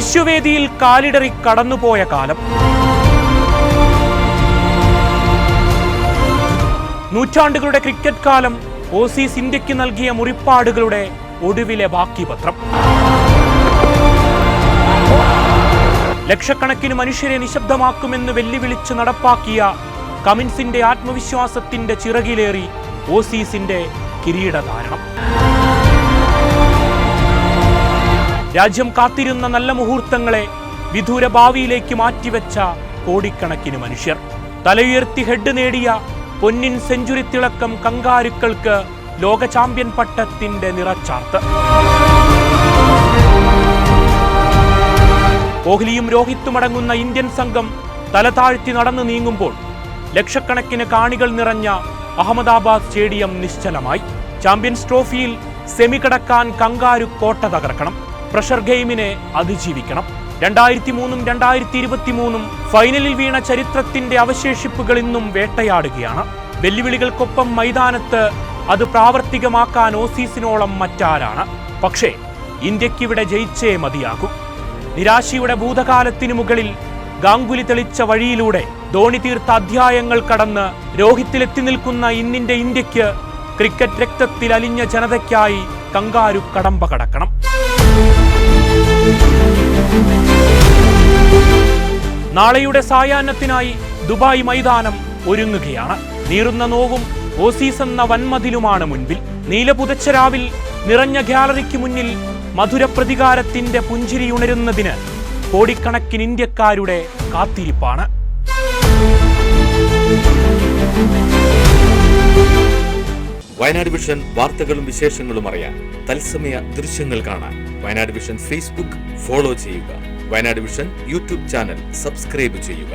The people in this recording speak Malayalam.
വിശ്വവേദിയിൽ കാലിടറി കടന്നുപോയ കാലം. നൂറ്റാണ്ടുകളുടെ ക്രിക്കറ്റ് കാലം ഓസീസ് ഇന്ത്യക്ക് നൽകിയ മുറിപ്പാടുകളുടെ ഒടുവിലെ ബാക്കി പത്രം. ലക്ഷക്കണക്കിന് മനുഷ്യരെ നിശബ്ദമാക്കുമെന്ന് വെല്ലുവിളിച്ച് നടപ്പാക്കിയ കമിൻസിന്റെ ആത്മവിശ്വാസത്തിന്റെ ചിറകിലേറി ഓസീസിന്റെ കിരീടധാരണം. രാജ്യം കാത്തിരുന്ന നല്ല മുഹൂർത്തങ്ങളെ വിദൂര ഭാവിയിലേക്ക് മാറ്റിവെച്ച കോടിക്കണക്കിന് മനുഷ്യർ. തലയുയർത്തി ഹെഡ് നേടിയ പൊന്നിൻ സെഞ്ചുറി തിളക്കം കങ്കാരുക്കൾക്ക് ലോക ചാമ്പ്യൻ പട്ടത്തിന്റെ നിറച്ചാർത്ത്. കോഹ്ലിയും രോഹിത്തും അടങ്ങുന്ന ഇന്ത്യൻ സംഘം തല താഴ്ത്തി നടന്നു നീങ്ങുമ്പോൾ ലക്ഷക്കണക്കിന് കാണികൾ നിറഞ്ഞ അഹമ്മദാബാദ് സ്റ്റേഡിയം നിശ്ചലമായി. ചാമ്പ്യൻസ് ട്രോഫിയിൽ സെമി കടക്കാൻ കങ്കാരു കോട്ട തകർക്കണം. പ്രഷർ ഗെയിമിനെ അതിജീവിക്കണം. 2003 2023 ഫൈനലിൽ വീണ ചരിത്രത്തിന്റെ അവശേഷിപ്പുകൾ ഇന്നും വേട്ടയാടുകയാണ്. വെല്ലുവിളികൾക്കൊപ്പം മൈതാനത്ത് അത് പ്രാവർത്തികമാക്കാൻ ഓസീസിനോളം മറ്റാരാണ്? പക്ഷേ ഇന്ത്യക്കിവിടെ ജയിച്ചേ മതിയാകൂ. നിരാശയുടെ ഭൂതകാലത്തിനു മുകളിൽ ഗാംഗുലി തെളിച്ച വഴിയിലൂടെ ധോണി തീർത്ത അധ്യായങ്ങൾ കടന്ന് രോഹിത്തിലെത്തി നിൽക്കുന്ന ഇന്നിന്റെ ഇന്ത്യക്ക് ക്രിക്കറ്റ് രക്തത്തിൽ അലിഞ്ഞ ജനതയ്ക്കായി കങ്കാരു കടമ്പ കടക്കണം. നാളെയുടെ സായാഹ്നത്തിനായി ദുബായ് മൈതാനം ഒരുങ്ങുകയാണ്. നീറുന്ന നോവും ഓസീസ് എന്ന വൻമതിലുമാണ് മുൻപിൽ. നീലപുതച്ച രാവിൽ നിറഞ്ഞ ഗ്യാലറിക്ക് മുന്നിൽ മധുര പ്രതികാരത്തിന്റെ പുഞ്ചിരിയുണരുന്നതിന് കോടിക്കണക്കിന് ഇന്ത്യക്കാരുടെ കാത്തിരിപ്പാണ്. വയനാട് വിഷൻ വാർത്തകളും വിശേഷങ്ങളും അറിയാൻ തത്സമയ ദൃശ്യങ്ങൾ കാണാൻ വയനാട് വിഷൻ ഫേസ്ബുക്ക് ഫോളോ ചെയ്യുക. Wayanad vision YouTube channel subscribe ചെയ്യുക.